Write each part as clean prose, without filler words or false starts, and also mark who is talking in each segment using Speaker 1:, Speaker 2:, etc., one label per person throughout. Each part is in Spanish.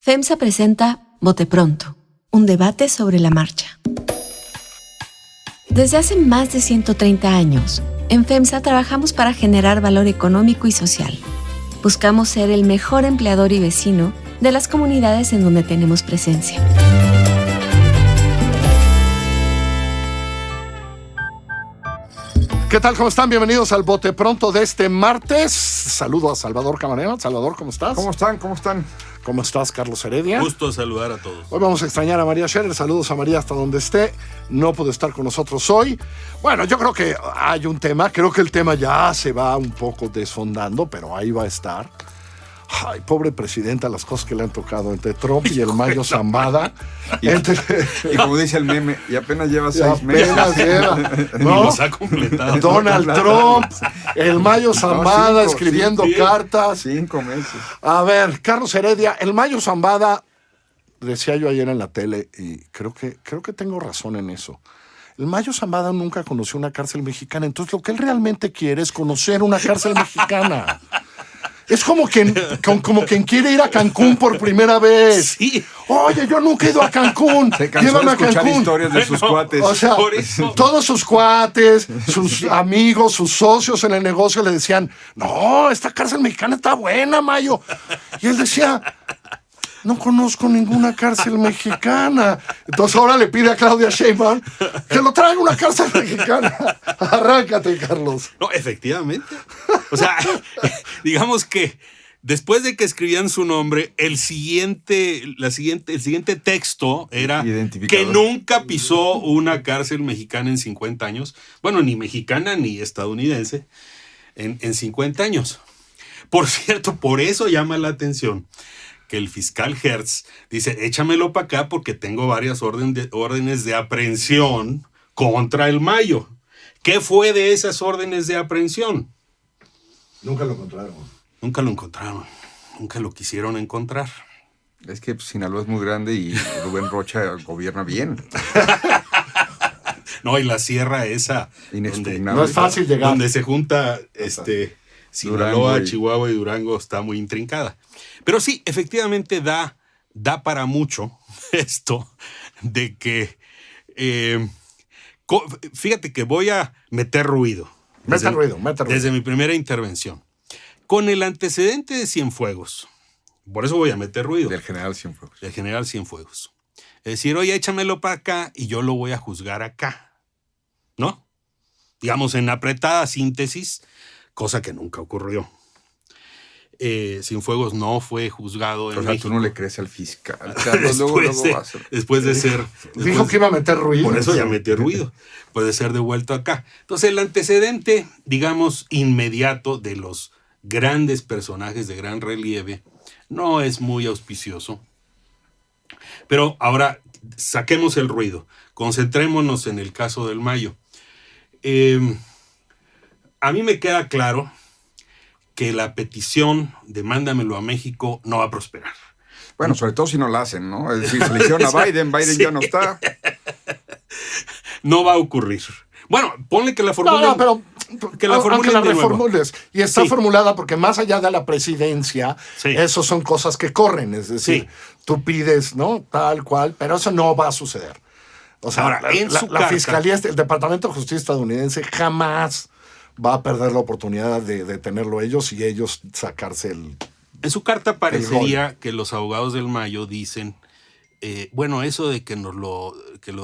Speaker 1: FEMSA presenta Bote Pronto, un debate sobre la marcha. Desde hace más de 130 años, en FEMSA trabajamos para generar valor económico y social. Buscamos ser el mejor empleador y vecino de las comunidades en donde tenemos presencia.
Speaker 2: ¿Qué tal? ¿Cómo están? Bienvenidos al Bote Pronto de este martes. Saludo a Salvador Camarena. Salvador, ¿cómo estás?
Speaker 3: ¿Cómo están? ¿Cómo están?
Speaker 2: ¿Cómo estás, Carlos Heredia?
Speaker 4: Gusto saludar a todos.
Speaker 2: Hoy vamos a extrañar a María Scherer. Saludos a María hasta donde esté. No pudo estar con nosotros hoy. Bueno, yo creo que hay un tema. Creo que el tema ya se va un poco desfondando, pero ahí va a estar. Ay, pobre presidenta, las cosas que le han tocado entre Trump y el Mayo Zambada.
Speaker 3: Y como dice el meme, y apenas lleva 6 meses.
Speaker 2: Apenas lleva.
Speaker 4: Ni
Speaker 2: ¿No?
Speaker 4: los ha completado.
Speaker 2: Donald Trump, el Mayo Zambada escribiendo cartas.
Speaker 3: 5 meses.
Speaker 2: A ver, Carlos Heredia, el Mayo Zambada, decía yo ayer en la tele, y creo que tengo razón en eso. El Mayo Zambada nunca conoció una cárcel mexicana, entonces lo que él realmente quiere es conocer una cárcel mexicana. Es como quien quiere ir a Cancún por primera vez.
Speaker 4: Sí.
Speaker 2: Oye, yo nunca he ido a Cancún.
Speaker 3: Se cansó
Speaker 2: Llévame
Speaker 3: de
Speaker 2: a
Speaker 3: escuchar
Speaker 2: Cancún.
Speaker 3: historias de sus cuates.
Speaker 2: O sea,
Speaker 4: Por eso.
Speaker 2: todos sus cuates, sus amigos, sus socios en el negocio le decían, no, esta cárcel mexicana está buena, Mayo. Y él decía, no conozco ninguna cárcel mexicana. Entonces ahora le pide a Claudia Sheinbaum que lo traiga a una cárcel mexicana. Arráncate, Carlos.
Speaker 4: No, efectivamente. O sea, digamos que después de que escribían su nombre, el siguiente texto era que nunca pisó una cárcel mexicana en 50 años. Bueno, ni mexicana ni estadounidense en 50 años. Por cierto, por eso llama la atención que el fiscal Hertz dice, échamelo para acá porque tengo varias órdenes de aprehensión contra el Mayo. ¿Qué fue de esas órdenes de aprehensión?
Speaker 2: Nunca lo encontraron.
Speaker 4: Nunca lo encontraron. Nunca lo quisieron encontrar.
Speaker 3: Es que Sinaloa es muy grande y Rubén Rocha gobierna bien.
Speaker 4: No, y la sierra esa,
Speaker 3: Inexpugnable.
Speaker 2: No es fácil llegar.
Speaker 4: donde se junta Sinaloa,
Speaker 3: Durango
Speaker 4: Chihuahua y Durango, está muy intrincada. Pero sí, efectivamente da para mucho esto de que... fíjate que voy a meter ruido.
Speaker 2: Mete ruido.
Speaker 4: Desde mi primera intervención. Con el antecedente de Cienfuegos. Por eso voy a meter ruido.
Speaker 3: Del general Cienfuegos.
Speaker 4: Del general Cienfuegos. Es decir, oye, échamelo para acá y yo lo voy a juzgar acá. ¿No? Digamos, en apretada síntesis, cosa que nunca ocurrió. Cienfuegos no fue juzgado en México.
Speaker 3: Tú no le crees al fiscal. Carlos, luego va a ser.
Speaker 4: Después de ser...
Speaker 2: Dijo que iba a meter ruido.
Speaker 4: Por eso ya metió ruido. Puede ser devuelto acá. Entonces, el antecedente, digamos, inmediato de los grandes personajes de gran relieve no es muy auspicioso. Pero ahora saquemos el ruido. Concentrémonos en el caso del Mayo. A mí me queda claro que la petición de mándamelo a México no va a prosperar.
Speaker 3: Bueno, sobre todo si no la hacen, ¿no? Es decir, se le hicieron a Biden sí. Ya no está.
Speaker 4: No va a ocurrir. Bueno, ponle que la formulen.
Speaker 2: No, pero
Speaker 4: que la formulen
Speaker 2: aunque la
Speaker 4: de nuevo.
Speaker 2: reformules. Y está formulada porque más allá de la presidencia, eso son cosas que corren. Es decir, tú pides, ¿no? Tal cual, pero eso no va a suceder. O sea,
Speaker 4: ahora,
Speaker 2: la Fiscalía, el Departamento de Justicia estadounidense jamás va a perder la oportunidad de tenerlo ellos y ellos sacarse el...
Speaker 4: En su carta parecería que los abogados del Mayo dicen, bueno, eso de que lo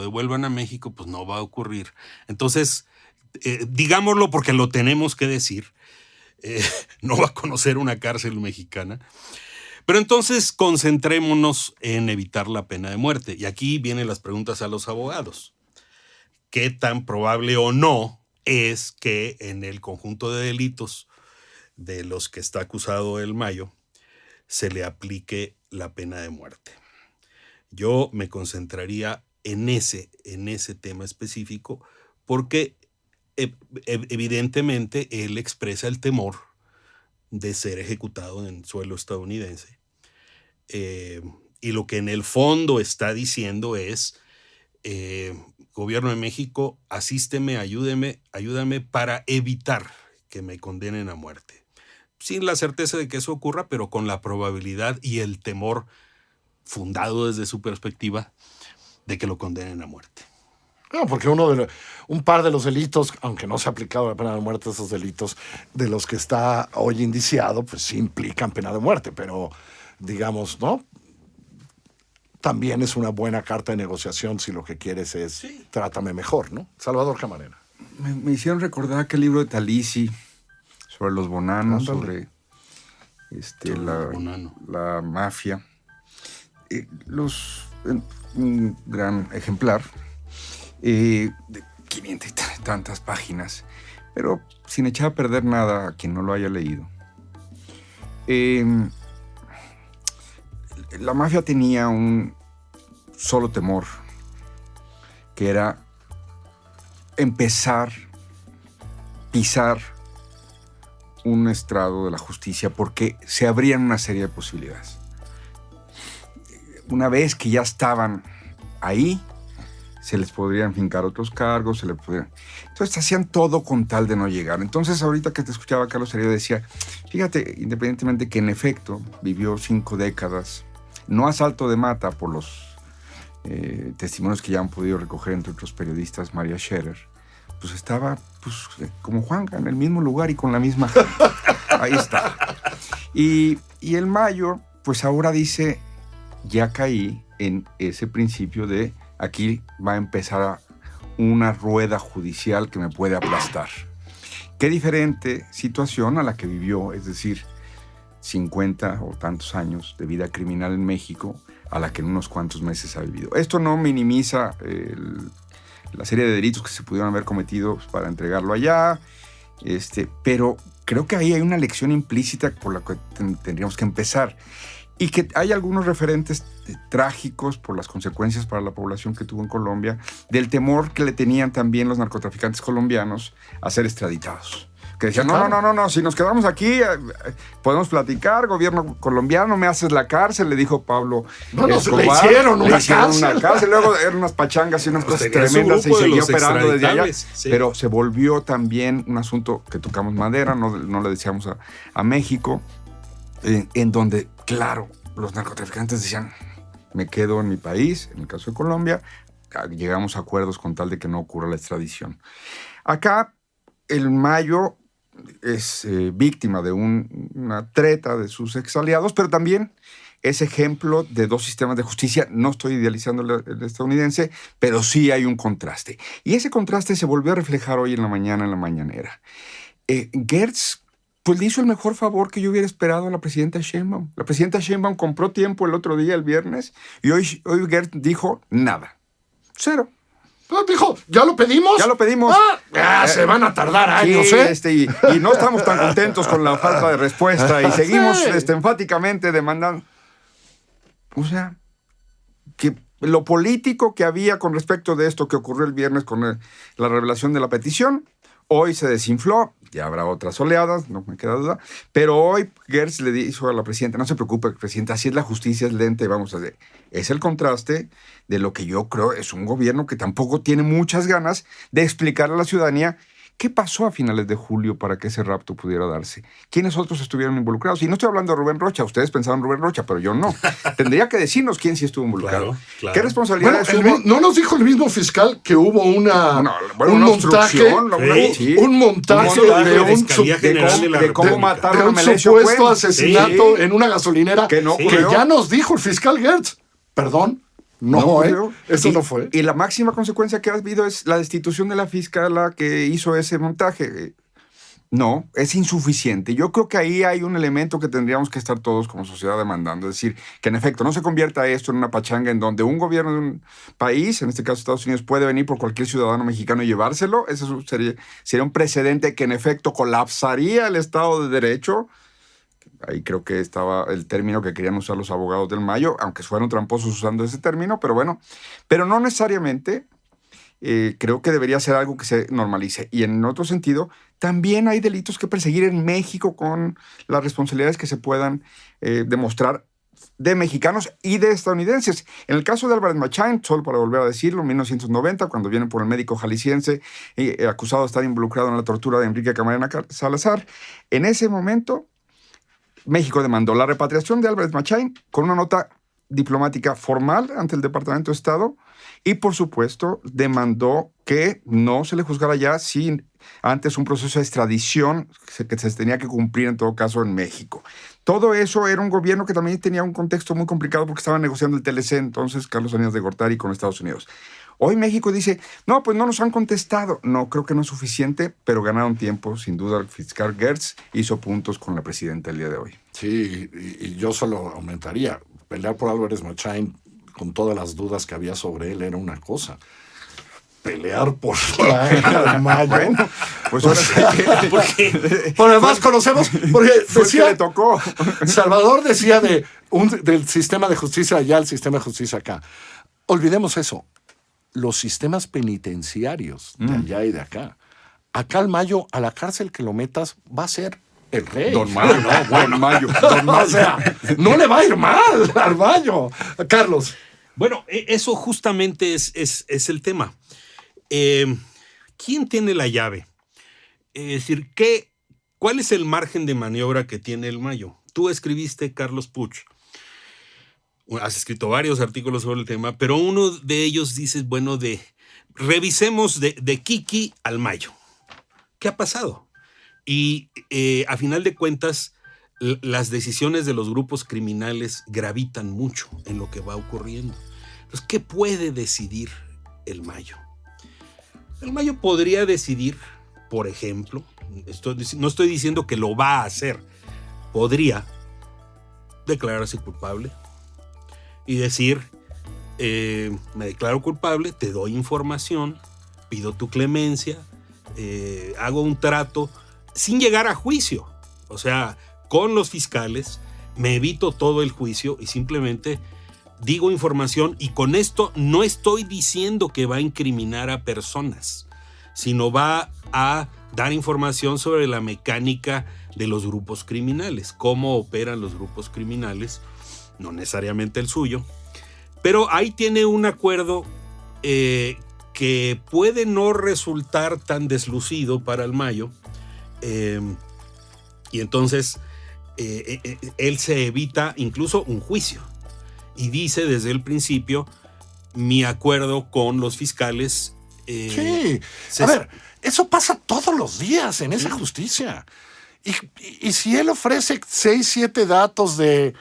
Speaker 4: devuelvan a México, pues no va a ocurrir. Entonces, digámoslo porque lo tenemos que decir, no va a conocer una cárcel mexicana. Pero entonces concentrémonos en evitar la pena de muerte. Y aquí vienen las preguntas a los abogados. ¿Qué tan probable o no es que en el conjunto de delitos de los que está acusado el Mayo se le aplique la pena de muerte? Yo me concentraría en ese tema específico porque evidentemente él expresa el temor de ser ejecutado en suelo estadounidense. Y lo que en el fondo está diciendo es... Gobierno de México, asísteme, ayúdame para evitar que me condenen a muerte. Sin la certeza de que eso ocurra, pero con la probabilidad y el temor fundado desde su perspectiva, de que lo condenen a muerte.
Speaker 2: No, porque un par de los delitos, aunque no se ha aplicado la pena de muerte, esos delitos de los que está hoy indiciado, pues sí implican pena de muerte, pero digamos, ¿no? También es una buena carta de negociación si lo que quieres es trátame mejor, ¿no? Salvador Camarena.
Speaker 3: Me hicieron recordar aquel libro de Talisi sobre los bonanos, sobre la mafia. Un gran ejemplar de 500 y tantas páginas, pero sin echar a perder nada a quien no lo haya leído. La mafia tenía un solo temor, que era pisar un estrado de la justicia, porque se abrían una serie de posibilidades. Una vez que ya estaban ahí, se les podrían fincar otros cargos, Entonces hacían todo con tal de no llegar. Entonces, ahorita que te escuchaba, Carlos Heredia decía, fíjate, independientemente que en efecto vivió 5 décadas, no a salto de mata por los testimonios que ya han podido recoger, entre otros periodistas, María Scherer, pues estaba como Juanga, en el mismo lugar y con la misma gente. Ahí está. Y el Mayo, pues ahora dice, ya caí en ese principio de aquí va a empezar una rueda judicial que me puede aplastar. Qué diferente situación a la que vivió, es decir, 50 o tantos años de vida criminal en México, a la que en unos cuantos meses ha vivido. Esto no minimiza la serie de delitos que se pudieron haber cometido para entregarlo allá, pero creo que ahí hay una lección implícita por la que tendríamos que empezar. Y que hay algunos referentes trágicos por las consecuencias para la población que tuvo en Colombia, del temor que le tenían también los narcotraficantes colombianos a ser extraditados. Que decían, no, si nos quedamos aquí, podemos platicar, gobierno colombiano, me haces la cárcel, le dijo Pablo Escobar.
Speaker 2: Le hicieron una cárcel.
Speaker 3: Luego eran unas pachangas y unas cosas tremendas y seguía operando desde allá. Sí. Pero se volvió también un asunto que tocamos madera, no le decíamos a México, en donde, claro, los narcotraficantes decían, me quedo en mi país, en el caso de Colombia, llegamos a acuerdos con tal de que no ocurra la extradición. Acá, el Mayo es víctima de una treta de sus exaliados, pero también es ejemplo de 2 sistemas de justicia. No estoy idealizando el estadounidense, pero sí hay un contraste. Y ese contraste se volvió a reflejar hoy en la mañanera. Gertz, pues le hizo el mejor favor que yo hubiera esperado a la presidenta Sheinbaum. La presidenta Sheinbaum compró tiempo el otro día, el viernes, y hoy Gertz dijo nada. 0.
Speaker 2: Dijo, ¿ya lo pedimos?
Speaker 3: Ya lo pedimos.
Speaker 2: Se van a tardar años,
Speaker 3: sí, y no estamos tan contentos con la falta de respuesta y seguimos enfáticamente demandando. O sea, que lo político que había con respecto de esto que ocurrió el viernes con la revelación de la petición, hoy se desinfló. Ya habrá otras oleadas, no me queda duda. Pero hoy Gertz le dijo a la presidenta, no se preocupe, presidenta, así es la justicia, es lenta y vamos a hacer. Es el contraste de lo que yo creo es un gobierno que tampoco tiene muchas ganas de explicarle a la ciudadanía qué pasó a finales de julio para que ese rapto pudiera darse. ¿Quiénes otros estuvieron involucrados? Y no estoy hablando de Rubén Rocha, ustedes pensaban Rubén Rocha, pero yo no. Tendría que decirnos quién sí estuvo involucrado. Claro. ¿Qué responsabilidades hubo?
Speaker 2: ¿No nos dijo el mismo fiscal que hubo un montaje
Speaker 3: de cómo mataron a Melesio
Speaker 2: Cuen? Un supuesto asesinato en una gasolinera que ya nos dijo el fiscal Gertz. Perdón. No, eso no fue.
Speaker 3: Y la máxima consecuencia que ha habido es la destitución de la fiscala que hizo ese montaje. No, es insuficiente. Yo creo que ahí hay un elemento que tendríamos que estar todos como sociedad demandando. Es decir, que en efecto no se convierta esto en una pachanga en donde un gobierno de un país, en este caso Estados Unidos, puede venir por cualquier ciudadano mexicano y llevárselo. Eso sería un precedente que en efecto colapsaría el Estado de Derecho. Ahí creo que estaba el término que querían usar los abogados del Mayo, aunque fueron tramposos usando ese término, pero bueno. Pero no necesariamente creo que debería ser algo que se normalice. Y en otro sentido, también hay delitos que perseguir en México con las responsabilidades que se puedan demostrar de mexicanos y de estadounidenses. En el caso de Álvarez Machain, solo para volver a decirlo, en 1990, cuando viene por el médico jalisciense acusado de estar involucrado en la tortura de Enrique Camarena Salazar, en ese momento México demandó la repatriación de Álvarez Machain con una nota diplomática formal ante el Departamento de Estado y, por supuesto, demandó que no se le juzgara ya sin antes un proceso de extradición que se tenía que cumplir en todo caso en México. Todo eso era un gobierno que también tenía un contexto muy complicado porque estaba negociando el TLC entonces Carlos Salinas de Gortari con Estados Unidos. Hoy México dice, no, pues no nos han contestado. No, creo que no es suficiente, pero ganaron tiempo. Sin duda, el fiscal Gertz hizo puntos con la presidenta el día de hoy.
Speaker 2: Sí, y yo solo aumentaría. Pelear por Álvarez Machain, con todas las dudas que había sobre él, era una cosa. Pelear por la hija de Mayo.
Speaker 3: Bueno, pues ahora sí.
Speaker 2: Por además conocemos, porque decía,
Speaker 3: le tocó.
Speaker 2: Salvador decía del sistema de justicia allá al sistema de justicia acá. Olvidemos eso. Los sistemas penitenciarios de allá y de acá. Acá al Mayo, a la cárcel que lo metas, va a ser el rey.
Speaker 3: Don Mayo, no, Don Mayo.
Speaker 2: O sea, no le va a ir mal al Mayo. Carlos.
Speaker 4: Bueno, eso justamente es el tema. ¿Quién tiene la llave? Es decir, ¿cuál es el margen de maniobra que tiene el Mayo? Tú escribiste, Carlos Puch. Has escrito varios artículos sobre el tema, pero uno de ellos dices, bueno, revisemos de Kiki al Mayo. ¿Qué ha pasado? Y a final de cuentas, las decisiones de los grupos criminales gravitan mucho en lo que va ocurriendo. Entonces, ¿qué puede decidir el Mayo? El Mayo podría decidir, por ejemplo, no estoy diciendo que lo va a hacer, podría declararse culpable y decir, me declaro culpable, te doy información, pido tu clemencia, hago un trato sin llegar a juicio. O sea, con los fiscales me evito todo el juicio y simplemente digo información, y con esto no estoy diciendo que va a incriminar a personas, sino va a dar información sobre la mecánica de los grupos criminales, cómo operan los grupos criminales, no necesariamente el suyo, pero ahí tiene un acuerdo que puede no resultar tan deslucido para el Mayo, y entonces él se evita incluso un juicio y dice desde el principio, mi acuerdo con los fiscales.
Speaker 2: Sí, a ver, eso pasa todos los días en esa justicia. Y si él ofrece 6, 7 datos de,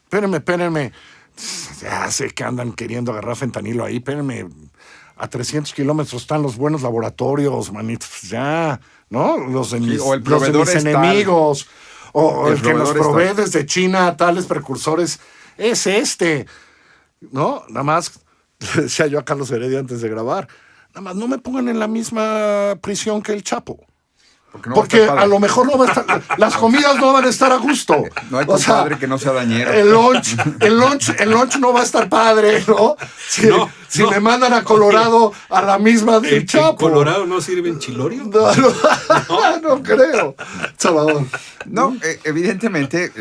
Speaker 2: espérenme, ya sé que andan queriendo agarrar fentanilo ahí, espérenme, a 300 kilómetros están los buenos laboratorios, manitos, ya, ¿no? Los de mis,
Speaker 3: o el proveedor
Speaker 2: los de mis enemigos, o el que nos provee
Speaker 3: está
Speaker 2: desde China tales precursores, es ¿no? Nada más, le decía yo a Carlos Heredia antes de grabar, nada más no me pongan en la misma prisión que el Chapo. Porque a lo mejor no va a estar, las comidas no van a estar a gusto.
Speaker 3: No hay compadre que no sea dañero.
Speaker 2: El lunch no va a estar padre, ¿no? Si me mandan a Colorado a la misma del Chapo.
Speaker 4: ¿En Colorado no sirven chilorio?
Speaker 2: No creo. Salvador.
Speaker 3: No, evidentemente,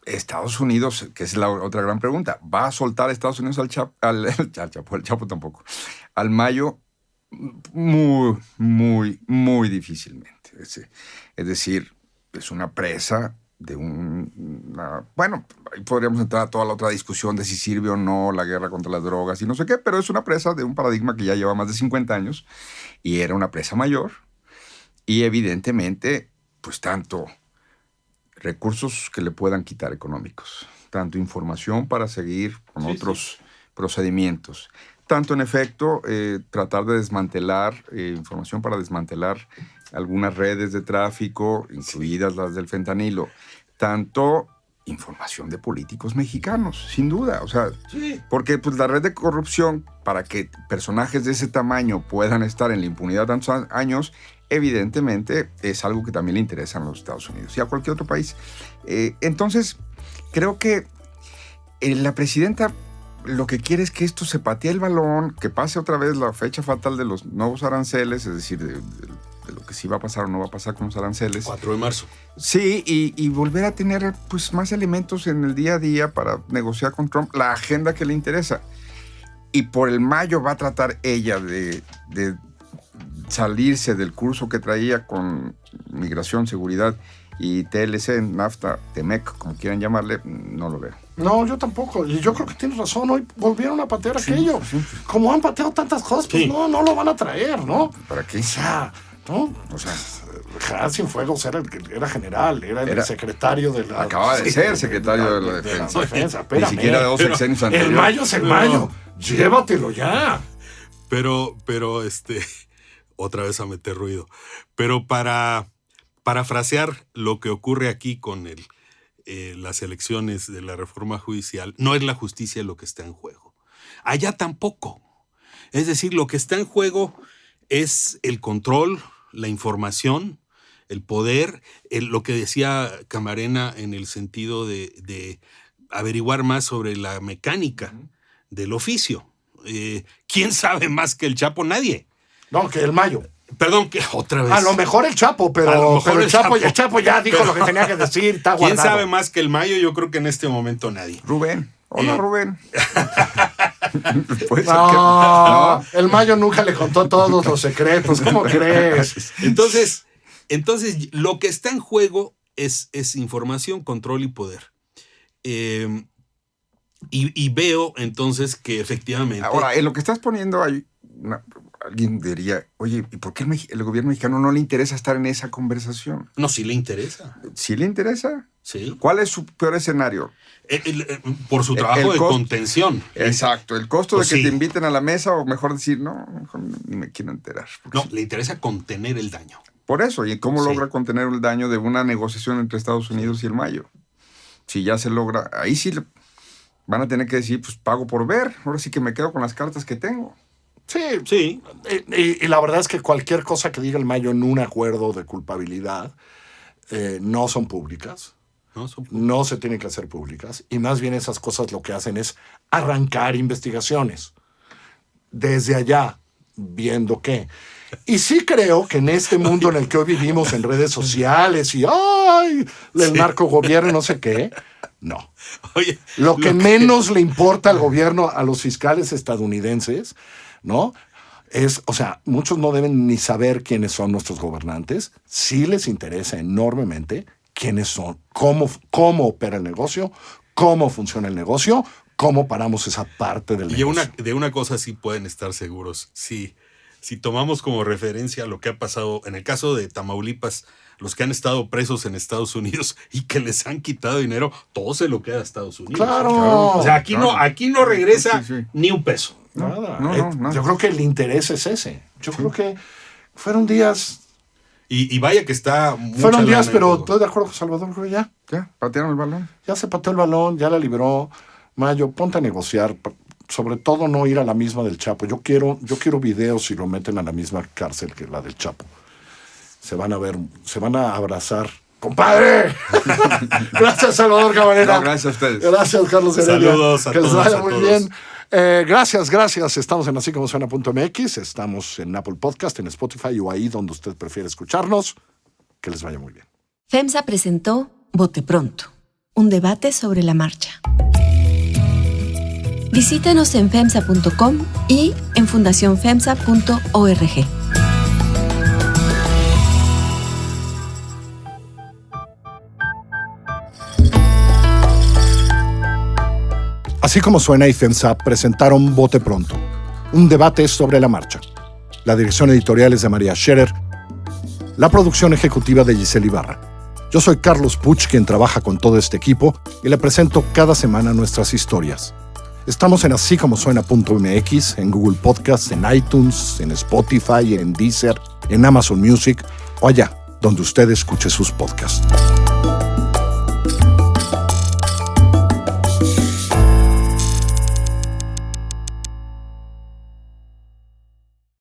Speaker 3: Estados Unidos, que es la otra gran pregunta, ¿va a soltar a Estados Unidos al Chapo tampoco, al Mayo? Muy, muy, muy difícilmente. Es decir, es una presa de bueno, ahí podríamos entrar a toda la otra discusión de si sirve o no la guerra contra las drogas y no sé qué, pero es una presa de un paradigma que ya lleva más de 50 años y era una presa mayor y evidentemente, pues tanto recursos que le puedan quitar económicos, tanto información para seguir con otros procedimientos, tanto en efecto tratar de desmantelar información para desmantelar algunas redes de tráfico, incluidas las del fentanilo, tanto información de políticos mexicanos, sin duda, o sea, porque pues la red de corrupción, para que personajes de ese tamaño puedan estar en la impunidad tantos años, evidentemente es algo que también le interesa a los Estados Unidos y a cualquier otro país. Entonces, creo que la presidenta lo que quiere es que esto se patee el balón, que pase otra vez la fecha fatal de los nuevos aranceles, es decir, de lo que sí va a pasar o no va a pasar con los aranceles.
Speaker 4: 4 de marzo.
Speaker 3: Sí, y volver a tener pues, más elementos en el día a día para negociar con Trump la agenda que le interesa. Y por el Mayo va a tratar ella de salirse del curso que traía con migración, seguridad y TLC, NAFTA, TEMEC, como quieran llamarle, no lo veo.
Speaker 2: No, yo tampoco. Y yo creo que tienes razón. Hoy volvieron a patear aquello. Como han pateado tantas cosas, pues no lo van a traer, ¿no?
Speaker 3: ¿Para qué?
Speaker 2: O sea, ¿no?
Speaker 3: O sea,
Speaker 2: General Cienfuegos era general, era el secretario de la...
Speaker 3: acaba de ser secretario de la defensa. Ni
Speaker 2: Espérame,
Speaker 3: siquiera de 2 sexenios anteriores.
Speaker 2: El mayo es el mayo. Llévatelo ya.
Speaker 4: Pero, otra vez a meter ruido. Pero para parafrasear lo que ocurre aquí con las elecciones de la reforma judicial, no es la justicia lo que está en juego. Allá tampoco. Es decir, lo que está en juego es el control, la información, el poder, lo que decía Camarena en el sentido de averiguar más sobre la mecánica del oficio. ¿Quién sabe más que el Chapo? Nadie.
Speaker 2: No, que el mayo.
Speaker 4: Perdón, que otra vez.
Speaker 2: A lo mejor el Chapo, pero el Chapo ya dijo lo que tenía que decir, está guardado.
Speaker 4: ¿Quién sabe más que el mayo? Yo creo que en este momento nadie.
Speaker 3: Rubén. Hola, Rubén.
Speaker 2: No, el mayo nunca le contó todos los secretos. ¿Cómo crees?
Speaker 4: Entonces, lo que está en juego es información, control y poder. Y veo entonces que efectivamente...
Speaker 3: Ahora, en lo que estás poniendo hay alguien diría, oye, ¿y por qué el gobierno mexicano no le interesa estar en esa conversación?
Speaker 4: No, sí le interesa.
Speaker 3: ¿Sí le interesa?
Speaker 4: Sí.
Speaker 3: ¿Cuál es su peor escenario?
Speaker 4: Por su trabajo de contención.
Speaker 3: Exacto, el costo
Speaker 4: Pues
Speaker 3: de que
Speaker 4: sí.
Speaker 3: te inviten a la mesa o mejor decir, no, mejor ni me quiero enterar.
Speaker 4: No, le interesa contener el daño.
Speaker 3: Por eso, ¿y cómo
Speaker 4: Sí.
Speaker 3: logra contener el daño de una negociación entre Estados Unidos y el mayo? Si ya se logra, ahí sí van a tener que decir, pues pago por ver, ahora sí que me quedo con las cartas que tengo.
Speaker 4: Sí.
Speaker 2: Y la verdad es que cualquier cosa que diga el mayo en un acuerdo de culpabilidad no son públicas. No se tienen que hacer públicas. Y más bien esas cosas lo que hacen es arrancar investigaciones. Desde allá, viendo qué. Y sí creo que en este mundo en el que hoy vivimos en redes sociales y ¡ay! El narcogobierno y no sé qué, no.
Speaker 4: Oye,
Speaker 2: Lo que menos le importa al gobierno, a los fiscales estadounidenses, ¿no? O sea, muchos no deben ni saber quiénes son nuestros gobernantes. Sí les interesa enormemente quiénes son, cómo opera el negocio, cómo funciona el negocio, cómo paramos esa parte del negocio.
Speaker 4: Y de una cosa sí pueden estar seguros. Si tomamos como referencia lo que ha pasado en el caso de Tamaulipas, los que han estado presos en Estados Unidos y que les han quitado dinero, todo se lo queda a Estados Unidos.
Speaker 2: ¡Claro!
Speaker 4: O sea, aquí no regresa
Speaker 3: Sí.
Speaker 4: ni un peso.
Speaker 2: Nada.
Speaker 3: No.
Speaker 2: Yo creo que el interés es ese. Yo creo que fueron días...
Speaker 4: Y vaya que está... mucha
Speaker 2: Fueron días,
Speaker 4: lana en
Speaker 2: pero
Speaker 4: juego.
Speaker 2: estoy de acuerdo con Salvador, creo que ya.
Speaker 3: ¿Ya? ¿Patearon el balón?
Speaker 2: Ya se pateó el balón, ya la libró. Mayo, ponte a negociar. Sobre todo no ir a la misma del Chapo. Yo quiero videos si lo meten a la misma cárcel que la del Chapo. Se van a ver, se van a abrazar. ¡Compadre! Gracias, Salvador Camarena.
Speaker 3: No, gracias a ustedes.
Speaker 2: Gracias, Carlos Heredia.
Speaker 4: Saludos a
Speaker 2: que les
Speaker 4: todos,
Speaker 2: vaya
Speaker 4: a
Speaker 2: muy
Speaker 4: todos.
Speaker 2: bien. Gracias. Estamos en asícomosuena.mx. Estamos en Apple Podcast, en Spotify o ahí donde usted prefiere escucharnos. Que les vaya muy bien.
Speaker 1: FEMSA presentó Bote Pronto, un debate sobre la marcha. Visítenos en FEMSA.com y en fundacionfemsa.org.
Speaker 2: Así como suena y FEMSA presentaron Bote Pronto, un debate sobre la marcha. La dirección editorial es de María Scherer, la producción ejecutiva de Giselle Ibarra. Yo soy Carlos Puch, quien trabaja con todo este equipo, y le presento cada semana nuestras historias. Estamos en asícomosuena.mx, en Google Podcasts, en iTunes, en Spotify, en Deezer, en Amazon Music o allá donde usted escuche sus podcasts.